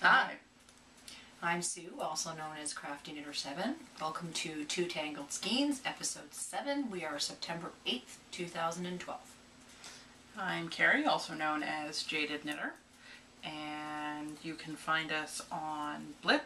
Hi, I'm Sue, also known as Crafty Knitter 7. Welcome to Two Tangled Skeins, episode 7. We are September 8th, 2012. I'm Kari, also known as Jaded Knitter, and you can find us on Blip,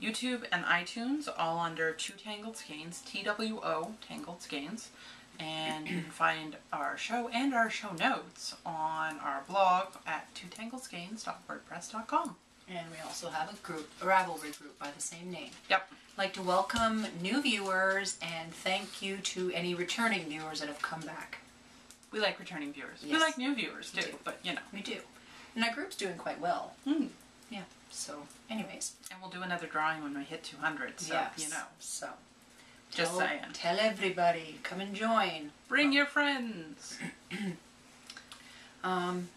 YouTube, and iTunes, all under Two Tangled Skeins, TWO Tangled Skeins. And you can find our show and our show notes on our blog at twotangledskeins.wordpress.com. And we also have a group, a Ravelry group by the same name. Yep. I'd like to welcome new viewers and thank you to any returning viewers that have come back. We like returning viewers. Yes. We like new viewers too, but you know. We do. And our group's doing quite well. Yeah, so anyways. And we'll do another drawing when we hit 200, so yes. you know. So. Just saying. Tell everybody, come and join. Bring your friends.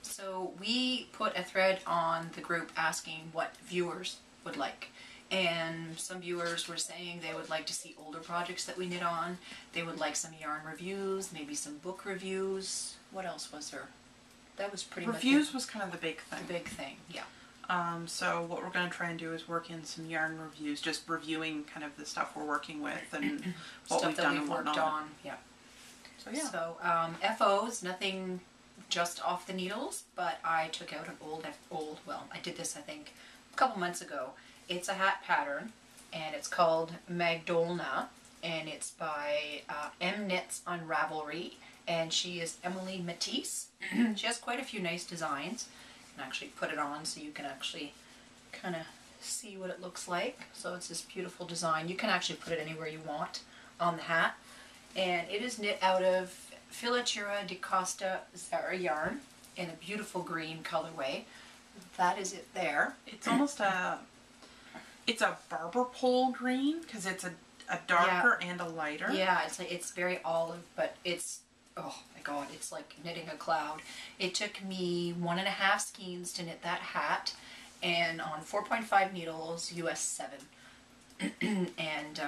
So we put a thread on the group asking what viewers would like. And some viewers were saying they would like to see older projects that we knit on. They would like some yarn reviews, maybe some book reviews. What else was there? That was pretty much Reviews was kind of the big thing. the big thing, yeah. So what we're going to try and do is work in some yarn reviews, just reviewing kind of the stuff we're working with and what we've done and whatnot. On, yeah. So yeah. So FOs, nothing just off the needles, but I took out an well, I did this I think a couple months ago. It's a hat pattern, and it's called Magdolna, and it's by M Knits on Ravelry, and she is Emily Matisse. She has quite a few nice designs. And actually put it on so you can actually kind of see what it looks like. So it's this beautiful design. You can actually put it anywhere you want on the hat. And it is knit out of Filatura di Costa Zara yarn in a beautiful green colorway. That is it there. It's almost it's a barber pole green because it's a darker and a lighter. Yeah, it's very olive, but it's, oh my god, it's like knitting a cloud. It took me 1.5 skeins to knit that hat, and on 4.5 needles, US 7. And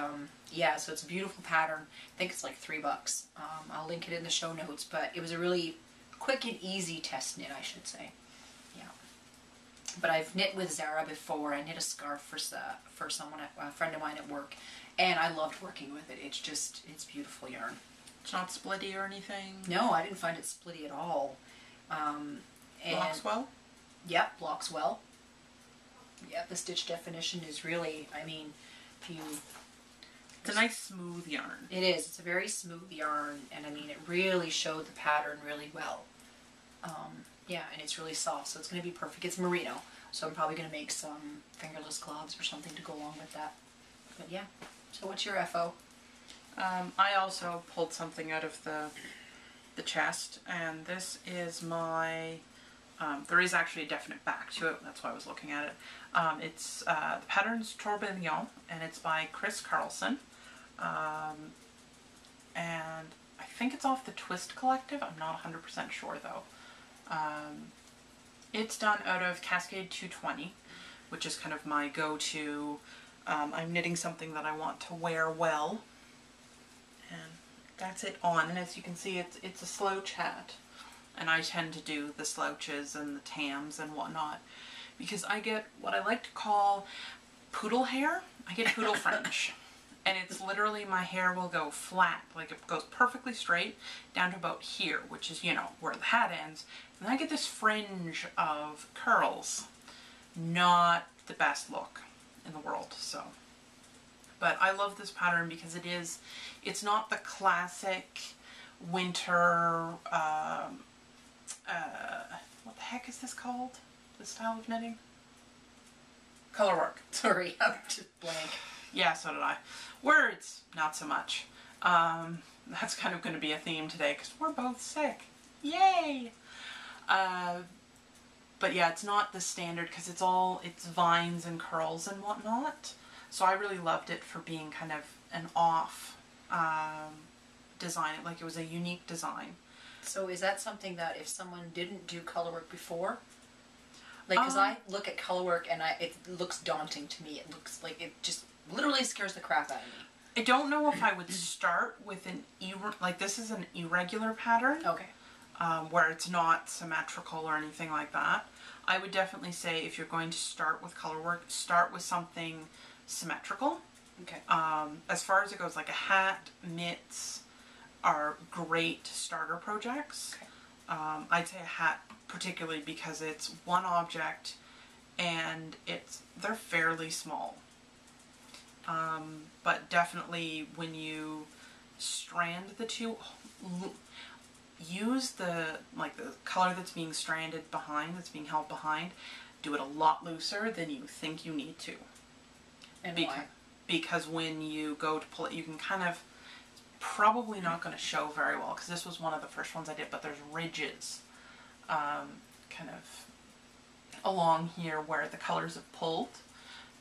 yeah, so it's a beautiful pattern. I think it's like $3. I'll link it in the show notes, but it was a really quick and easy test knit, I should say. Yeah. But I've knit with Zara before. I knit a scarf for someone, a friend of mine at work, and I loved working with it. It's beautiful yarn. It's not splitty or anything? No, I didn't find it splitty at all. Blocks well? Yep, blocks well. Yeah, the stitch definition is really, I mean, if you... It's a nice smooth yarn. It is. It's a very smooth yarn, and I mean, it really showed the pattern really well. Yeah, and it's really soft, so it's going to be perfect. It's merino, so I'm probably going to make some fingerless gloves or something to go along with that. But yeah, so what's your FO? I also pulled something out of the chest, and this is my, there is actually a definite back to it, that's why I was looking at it. It's, the pattern's Tourbillon, and it's by Chris Carlson, and I think it's off the Twist Collective. I'm not 100% sure though. It's done out of Cascade 220, which is kind of my go-to. I'm knitting something that I want to wear well. And that's it on, and as you can see, it's a slouch hat, and I tend to do the slouches and the tams and whatnot because I get what I like to call poodle hair. I get poodle fringe, and it's literally my hair will go flat, like it goes perfectly straight down to about here, which is, you know, where the hat ends, and then I get this fringe of curls. Not the best look in the world, so. But I love this pattern because it's not the classic winter, what the heck is this called? This style of knitting? Color work. Sorry, I'm just blank. Yeah, so did I. Words, not so much. That's kind of going to be a theme today because we're both sick. Yay! But yeah, it's not the standard because it's vines and curls and whatnot. So I really loved it for being kind of an off design, like it was a unique design. So is that something that if someone didn't do color work before, like, because I look at color work and it looks daunting to me. It looks like it just literally scares the crap out of me. I don't know if I would start with like this is an irregular pattern. Okay. Where it's not symmetrical or anything like that. I would definitely say if you're going to start with color work, start with something symmetrical. Okay. As far as it goes, like a hat, mitts are great starter projects. Okay. I'd say a hat particularly because it's one object and they're fairly small. But definitely when you strand the two, use the color that's being stranded behind, that's being held behind, do it a lot looser than you think you need to. And why? Because when you go to pull it, you can kind of, probably not going to show very well because this was one of the first ones I did, but there's ridges kind of along here where the colors have pulled,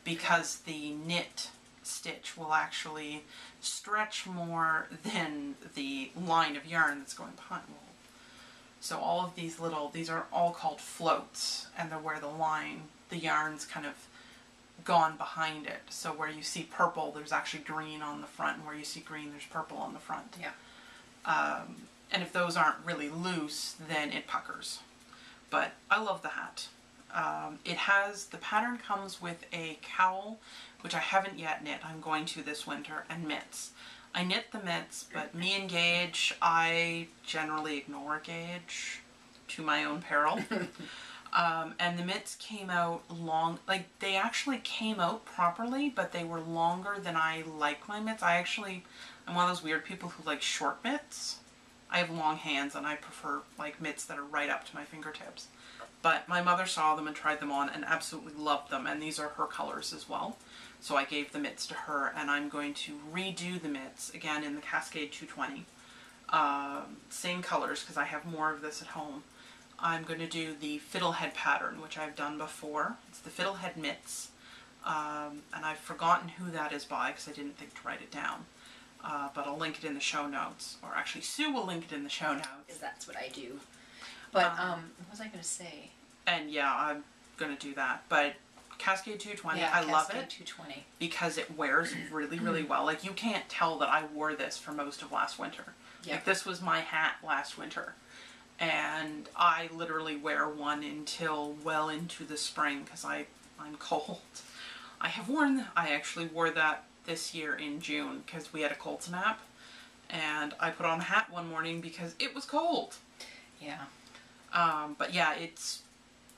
because the knit stitch will actually stretch more than the line of yarn that's going behind. So all of these these are all called floats, and they're where the yarn's kind of gone behind it. So where you see purple, there's actually green on the front, and where you see green, there's purple on the front. Yeah. And if those aren't really loose, then it puckers. But I love the hat. The pattern comes with a cowl, which I haven't yet knit. I'm going to this winter, and mitts. I knit the mitts, but me and Gage, I generally ignore Gage to my own peril. And the mitts came out long, like they actually came out properly, but they were longer than I like my mitts. I'm one of those weird people who like short mitts. I have long hands and I prefer like mitts that are right up to my fingertips. But my mother saw them and tried them on and absolutely loved them, and these are her colors as well. So I gave the mitts to her, and I'm going to redo the mitts again in the Cascade 220. Same colors because I have more of this at home. I'm going to do the fiddlehead pattern, which I've done before. It's the fiddlehead mitts, and I've forgotten who that is by because I didn't think to write it down. But I'll link it in the show notes, or actually Sue will link it in the show notes. Because that's what I do. But what was I going to say? And yeah, I'm going to do that. But Cascade 220, yeah, I love it 220. because it wears really, really well. Like you can't tell that I wore this for most of last winter. Yep. Like this was my hat last winter. And I literally wear one until well into the spring because I'm cold. I actually wore that this year in June because we had a cold snap. And I put on a hat one morning because it was cold. Yeah. But yeah,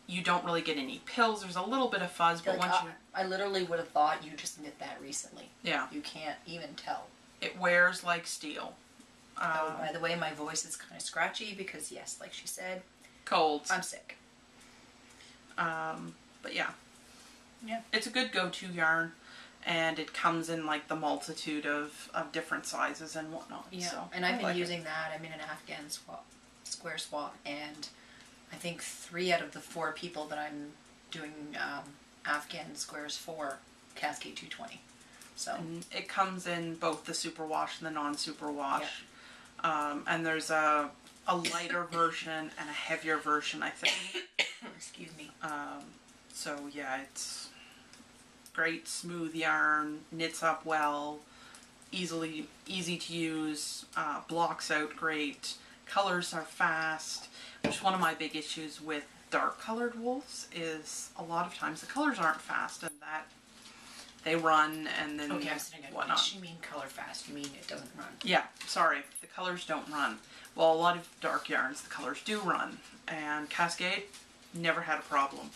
you don't really get any pills. There's a little bit of fuzz, but once I literally would have thought you just knit that recently. Yeah. You can't even tell. It wears like steel. By the way, my voice is kind of scratchy because, yes, like she said, colds. I'm sick. But yeah. Yeah. It's a good go-to yarn, and it comes in like the multitude of different sizes and whatnot. Yeah, so and I've been using that. I'm in an Afghan square swap, and I think 3 out of the 4 people that I'm doing Afghan squares for Cascade 220. So and it comes in both the superwash and the non-superwash. Yeah. And there's a lighter version and a heavier version, I think. Excuse me. So yeah, it's great, smooth yarn, knits up well, easy to use, blocks out great, colors are fast. Which one of my big issues with dark colored wools is a lot of times the colors aren't fast, and that they run and then whatnot. You mean color fast? You mean it doesn't run? Yeah, sorry, the colors don't run. Well, a lot of dark yarns, the colors do run, and Cascade never had a problem.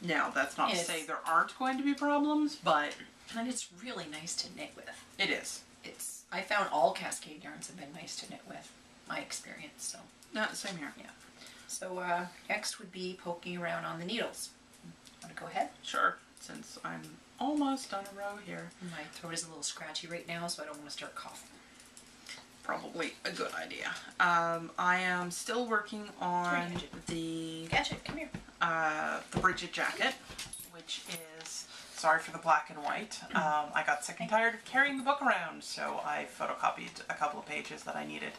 Now, that's not to say there aren't going to be problems, but and it's really nice to knit with. It is. I found all Cascade yarns have been nice to knit with, my experience. So. No, same here. Yeah. So next would be poking around on the needles. Want to go ahead? Sure. Since I'm almost on a row here. My throat is a little scratchy right now, so I don't want to start coughing. Probably a good idea. I am still working on the Gadget, come here. The Bridget jacket, which is, sorry for the black and white. I got sick and tired of carrying the book around, so I photocopied a couple of pages that I needed,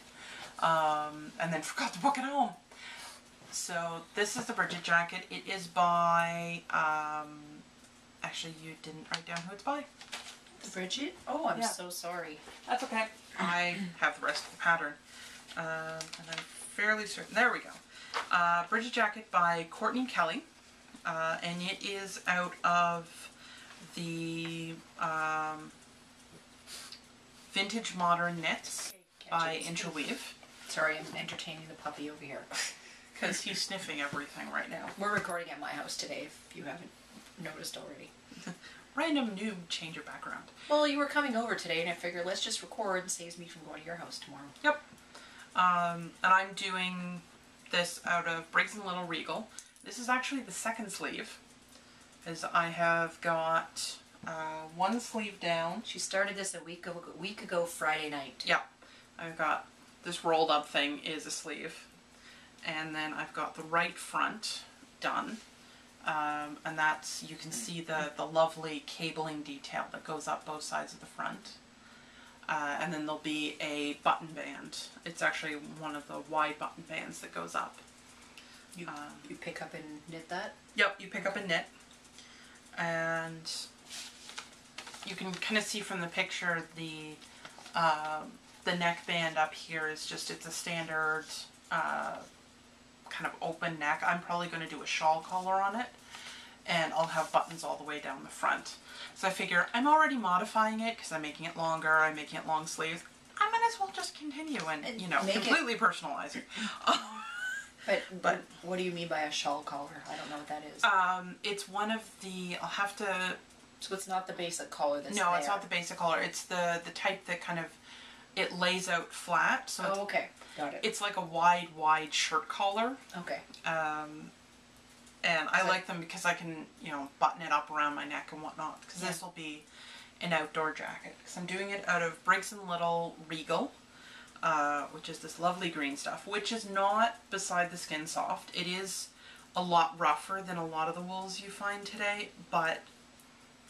and then forgot the book at home. So this is the Bridget jacket. It is by, actually you didn't write down who it's by. Bridget? Oh, I'm so sorry. That's okay. I have the rest of the pattern. And I'm fairly certain, there we go. Bridget jacket by Courtney Kelly, and it is out of the Vintage Modern Knits by Interweave. Sorry, I'm entertaining the puppy over here. Because he's sniffing everything right now. We're recording at my house today, if you haven't noticed already. Random new change of background. Well, you were coming over today, and I figured let's just record and saves me from going to your house tomorrow. Yep. And I'm doing this out of Briggs & Little Regal. This is actually the second sleeve, as I have got one sleeve down. She started this a week ago Friday night. Yeah. I've got this rolled up thing is a sleeve. And then I've got the right front done. And that's, you can see the lovely cabling detail that goes up both sides of the front. And then there'll be a button band. It's actually one of the wide button bands that goes up. You pick up and knit that? Yep, you pick up and knit. And you can kind of see from the picture the neck band up here is just, it's a standard kind of open neck. I'm probably going to do a shawl collar on it, and I'll have buttons all the way down the front. So I figure I'm already modifying it because I'm making it longer, I'm making it long sleeves. I might as well just continue and, you know, completely personalize it. But what do you mean by a shawl collar? I don't know what that is. It's one of the, I'll have to... So it's not the basic collar that's No, it's not the basic collar. It's the type that kind of, it lays out flat. So oh, okay. Got it. It's like a wide shirt collar. Okay. And I like them because I can, you know, button it up around my neck and whatnot. Because this will be an outdoor jacket. Because I'm doing it out of Briggs & Little Regal, which is this lovely green stuff, which is not beside the skin soft. It is a lot rougher than a lot of the wools you find today, but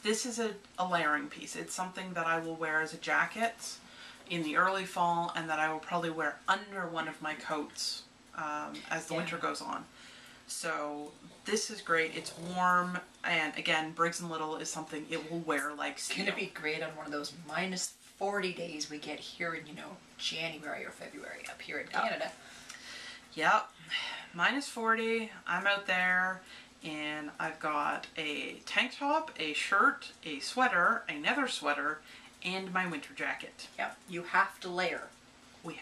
this is a layering piece. It's something that I will wear as a jacket in the early fall, and that I will probably wear under one of my coats as the winter goes on. So this is great. It's warm, and again, Briggs & Little is something it will wear like steel. It's gonna be great on one of those minus 40 days we get here in, you know, January or February up here in Canada. Yep, minus 40. I'm out there, and I've got a tank top, a shirt, a sweater, a nether sweater, and my winter jacket. Yep, you have to layer. Oh yeah.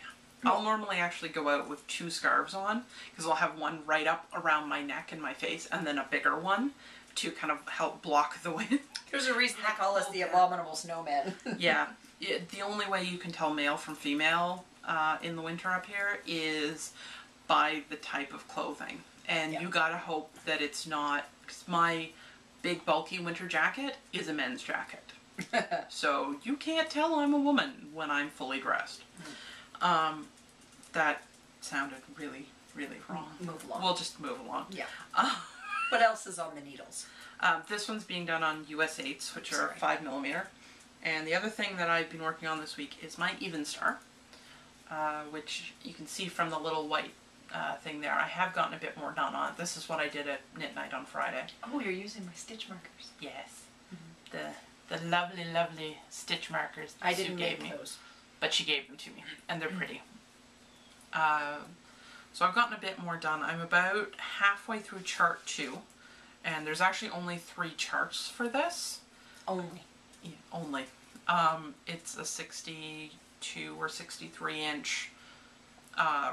I'll normally actually go out with 2 scarves on, because I'll have one right up around my neck and my face, and then a bigger one to kind of help block the wind. There's a reason they call us the abominable snowmen. Yeah. The only way you can tell male from female in the winter up here is by the type of clothing. And you gotta hope that it's not, because my big bulky winter jacket is a men's jacket. So you can't tell I'm a woman when I'm fully dressed. That sounded really, really wrong. Move along. We'll just move along. Yeah. What else is on the needles? This one's being done on US 8s, which are 5mm. And the other thing that I've been working on this week is my Even Star, which you can see from the little white thing there. I have gotten a bit more done on it. This is what I did at Knit Night on Friday. Oh, you're using my stitch markers. Yes. The lovely, lovely stitch markers that I didn't Sue gave make me. those. But she gave them to me, and they're pretty. So I've gotten a bit more done. I'm about halfway through chart 2, and there's actually only 3 charts for this. Only. Yeah, only. It's a 62 or 63 inch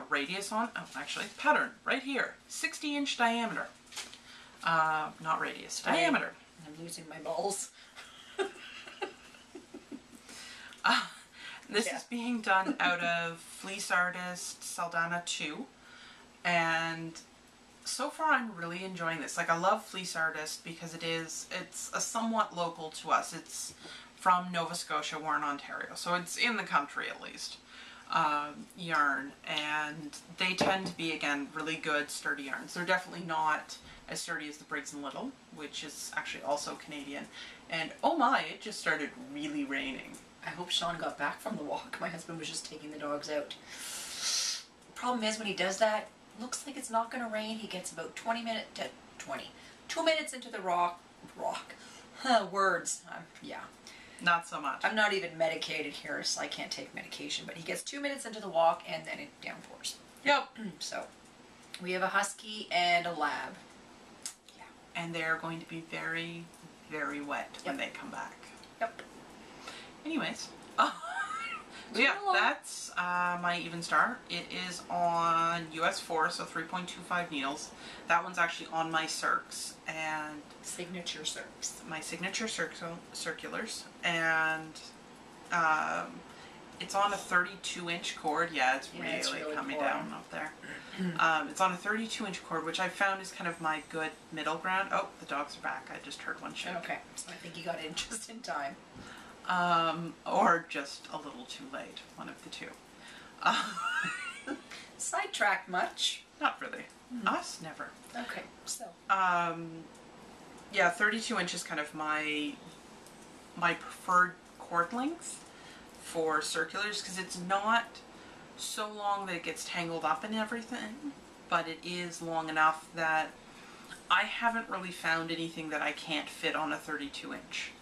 radius on, oh actually, pattern, right here. 60 inch diameter. Not radius, diameter. I'm losing my balls. This is being done out of Fleece Artist Saldana 2, and so far I'm really enjoying this. Like, I love Fleece Artist because it's a somewhat local to us. It's from Nova Scotia, we're in Ontario, so it's in the country at least, yarn, and they tend to be, again, really good sturdy yarns. They're definitely not as sturdy as the Briggs & Little, which is actually also Canadian, and oh my, it just started really raining. I hope Sean got back from the walk. My husband was just taking the dogs out. Problem is, when he does that, looks like it's not going to rain. He gets about 2 minutes into the words. Yeah. Not so much. I'm not even medicated here, so I can't take medication. But he gets 2 minutes into the walk, and then it downpours. Yep. So. We have a husky and a lab. Yeah. And they're going to be very, very wet when they come back. Yep. Anyways. So yeah, that's my Even Star. It is on US 4, so 3.25 needles. That one's actually on my circs and signature circs. My signature circulars, and it's on a 32-inch cord. Yeah, it's really coming down up there. It's on a 32-inch cord, which I found is kind of my good middle ground. Oh, the dogs are back. I just heard one shake. Okay, so I think you got in just in time. Or just a little too late, one of the two. Sidetracked much? Not really. Us, never. Okay, so. Yeah, 32 inch is kind of my preferred cord length for circulars, because it's not so long that it gets tangled up in everything, but it is long enough that I haven't really found anything that I can't fit on a 32 inch.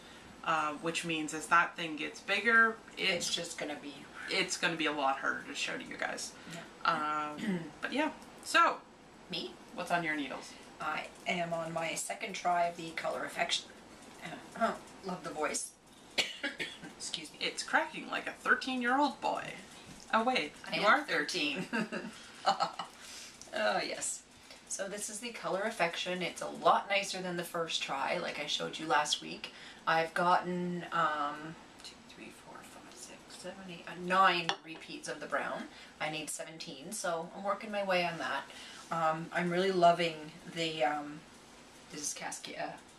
Which means as that thing gets bigger, it's just gonna be a lot harder to show to you guys. Yeah. But yeah, so me, what's on your needles? I am on my second try of the Color Affection. Love the voice. Excuse me. It's cracking like a 13-year-old boy. Oh wait, you are 13. Oh yes. So this is the Color Affection. It's a lot nicer than the first try, like I showed you last week. I've gotten 9 repeats of the brown. I need 17, so I'm working my way on that. I'm really loving the, this is Cascade.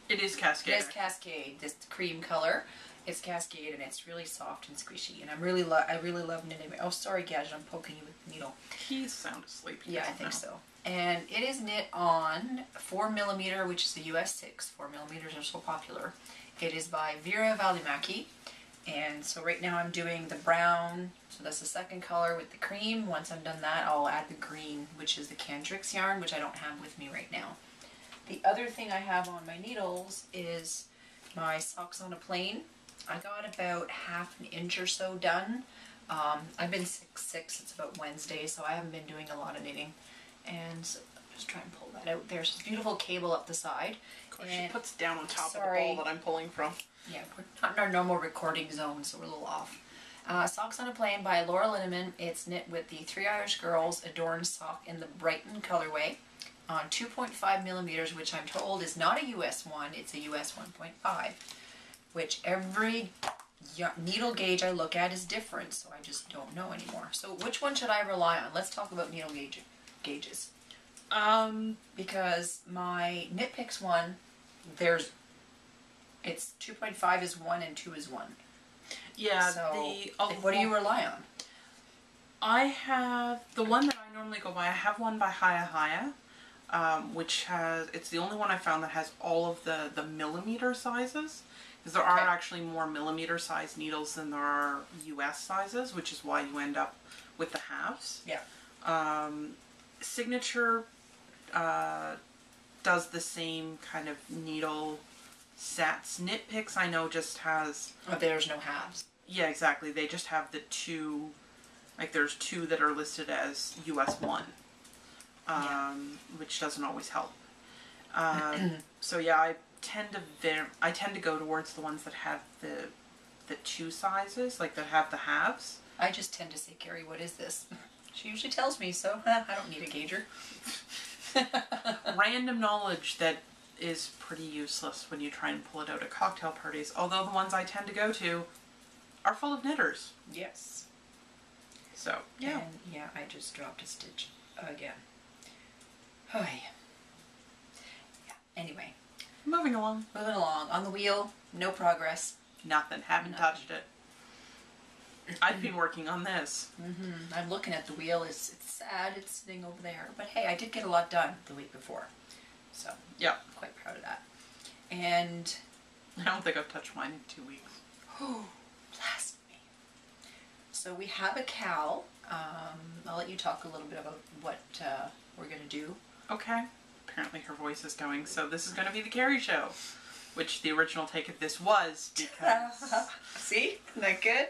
It is Cascade. It is Cascade, this cream color. It's Cascade and it's really soft and squishy, and I really love knitting. Oh, sorry, Gadget, I'm poking you with the needle. He's sound asleep. Yeah, I think so. And it is knit on 4mm, which is the US 6. 4mm are so popular. It is by Vera Välimäki. And so right now I'm doing the brown, so that's the second color with the cream. Once I've done that, I'll add the green, which is the Candrix yarn, which I don't have with me right now. The other thing I have on my needles is my Socks on a Plane. I got about half an inch or so done. I've been sick since about Wednesday, so I haven't been doing a lot of knitting. And so just try and pull that out. There's this beautiful cable up the side. Of course, she puts it down on top of the ball that I'm pulling from. Yeah, we're not in our normal recording zone, so we're a little off. Socks on a Plane by Laura Linneman. It's knit with the Three Irish Girls Adorned Sock in the Brighton colorway on 2.5mm, which I'm told is not a US 1, it's a US 1.5, which every needle gauge I look at is different, so I just don't know anymore. So which one should I rely on? Let's talk about needle gauges. Because my Knit Picks one, it's 2.5 is 1 and 2 is 1. Yeah, so what do you rely on? I have the one that I normally go by. I have one by Hiya, which it's the only one I found that has all of the millimeter sizes. Because there are actually more millimeter size needles than there are US sizes, which is why you end up with the halves. Yeah. Signature does the same kind of needle sets. Knit Picks I know just has... Oh, there's no halves. Yeah, exactly. They just have the two, like there's 2 that are listed as US 1, which doesn't always help. So yeah, I tend to go towards the ones that have the 2 sizes, like that have the halves. I just tend to say, Kari, what is this? She usually tells me, so I don't need a gauger. Random knowledge that is pretty useless when you try and pull it out at cocktail parties, although the ones I tend to go to are full of knitters. Yes. So, yeah. And yeah, I just dropped a stitch again. Oh, yeah. Anyway. Moving along. Moving along. On the wheel, no progress. Nothing. Haven't touched it. I've been working on this. I'm looking at the wheel. It's sad. It's sitting over there. But hey, I did get a lot done the week before. So, yeah, I'm quite proud of that. And I don't think I've touched mine in 2 weeks. Oh, blasphemy. So we have a cowl. I'll let you talk a little bit about what we're going to do. Okay. Apparently her voice is going. So this is going to be the Kari show, which the original take of this was because... See? Isn't that good?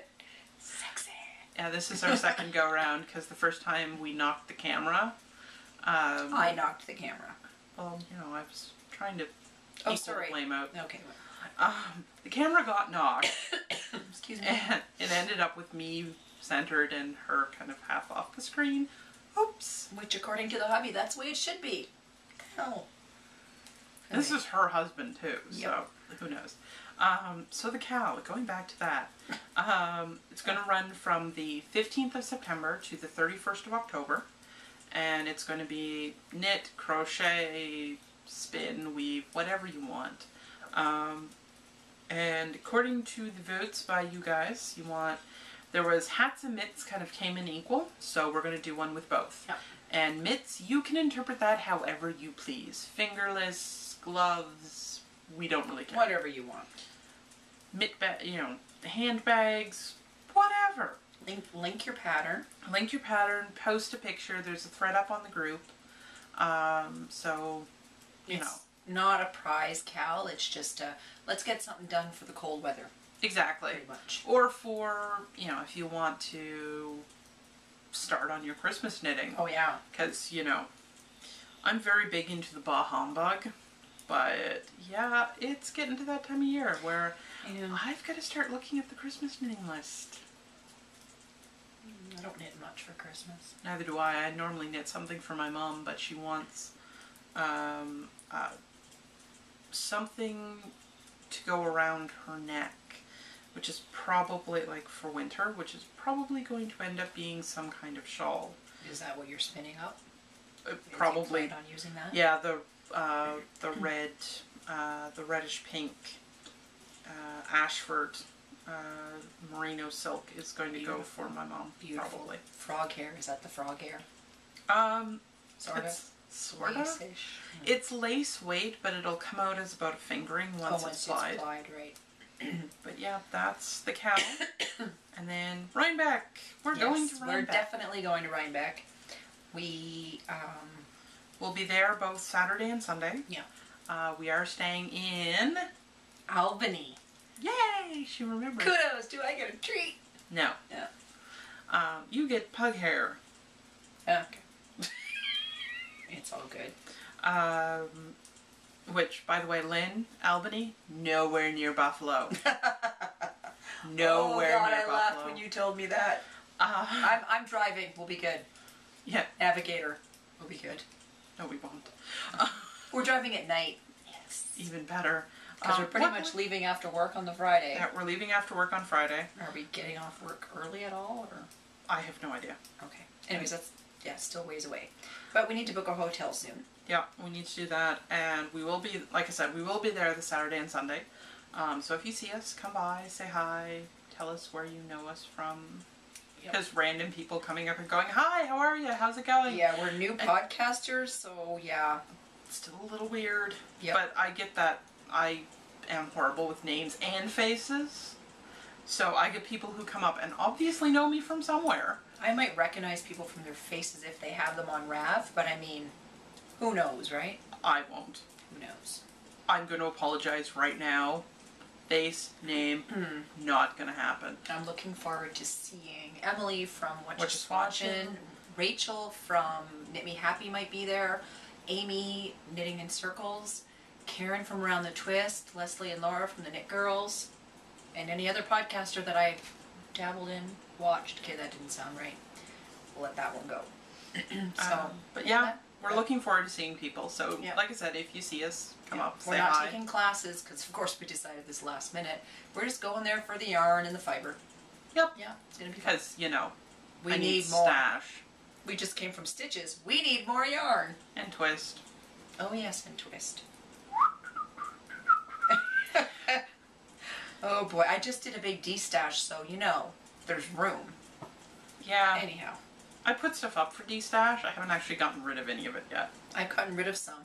Sexy. Yeah, this is our second go around because the first time we knocked the camera, I knocked the camera. Well, you know, I was trying to Oh, equal sorry. the blame out. Okay. The camera got knocked. Excuse me. And it ended up with me centered and her kind of half off the screen. Oops. Which, according to the hubby, that's the way it should be. Hell. This is her husband too, so Yep. who knows. So the cow, going back to that, it's going to run from the 15th of September to the 31st of October. And it's going to be knit, crochet, spin, weave, whatever you want. And according to the votes by you guys, there was hats and mitts kind of came in equal, so we're going to do one with both. Yep. And mitts, you can interpret that however you please. Fingerless, gloves, we don't really care. Whatever you want. Handbags, whatever. Link your pattern. Link your pattern, post a picture, there's a thread up on the group. So, you know. It's not a prize cowl, it's just let's get something done for the cold weather. Exactly. Pretty much. Or for, if you want to start on your Christmas knitting. Oh yeah. Because, I'm very big into the bah humbug. But, yeah, it's getting to that time of year where I've got to start looking at the Christmas knitting list. I don't knit much for Christmas. Neither do I. I normally knit something for my mom, but she wants something to go around her neck, which is probably, like, for winter, which is probably going to end up being some kind of shawl. Is that what you're spinning up? Probably. Do you plan on using that? Yeah, the red, the reddish pink Ashford merino silk is going to go for my mom. Beautiful. Probably. Frog hair. Is that the frog hair? Sort of. Sort of. Lace-ish. It's lace weight, but it'll come out as about a fingering once it's plied. Right. But yeah, that's the cow. And then Rhinebeck. We're going to Rhinebeck. We're definitely going to Rhinebeck. We will be there both Saturday and Sunday. Yeah. We are staying in Albany. Yay! She remembered. Kudos. Do I get a treat? No. Yeah. You get pug hair. Okay. It's all good. Which, by the way, Lynn, Albany, nowhere near Buffalo. Nowhere God, near I Buffalo. laughed when you told me that. I'm driving. We'll be good. Yeah. Navigator. We'll be good. No, we won't. We're driving at night. Yes. Even better. Because we're pretty much leaving after work on the Friday. Yeah, we're leaving after work on Friday. Are we getting off work early at all, or? I have no idea. Okay. Anyways, that's still ways away. But we need to book a hotel soon. Yeah, we need to do that, and we will be, like I said, we will be there the Saturday and Sunday. So if you see us, come by, say hi, tell us where you know us from. Because random people coming up and going, hi, how are you? How's it going? Yeah, we're new podcasters, so yeah. It's still a little weird. Yep. But I get that I am horrible with names and faces. So I get people who come up and obviously know me from somewhere. I might recognize people from their faces if they have them on Rav, but I mean, who knows, right? I won't. Who knows? I'm going to apologize right now. Face, name, not going to happen. I'm looking forward to seeing Emily from What You Swatchin', Rachel from Knit Me Happy might be there, Amy, Knitting in Circles, Karen from Around the Twist, Leslie and Laura from the Knit Girls, and any other podcaster that I've dabbled in, watched. Okay, that didn't sound right. We'll let that one go. But yeah, we're looking forward to seeing people. So, yeah. Like I said, if you see us, come up, say hi. We're not hi. taking classes, because of course we decided this last minute. We're just going there for the yarn and the fiber. Yep. Yeah, it's going to be fun. Because, we I need more. Stash. We just came from Stitches. We need more yarn. And twist. Oh yes, and twist. Oh boy, I just did a big de-stash, so there's room. Yeah. Anyhow. I put stuff up for de-stash. I haven't actually gotten rid of any of it yet. I've gotten rid of some,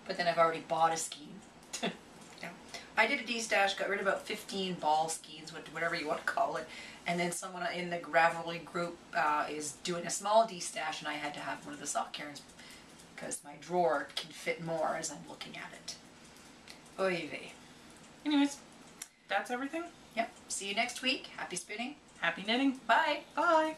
but then I've already bought a skein. Yeah. I did a de-stash, got rid of about 15 ball skeins, whatever you want to call it, and then someone in the Gravelly group is doing a small de-stash, and I had to have one of the sock cairns because my drawer can fit more as I'm looking at it. Oy vey. Anyways, that's everything. Yep. See you next week. Happy spinning. Happy knitting. Bye. Bye.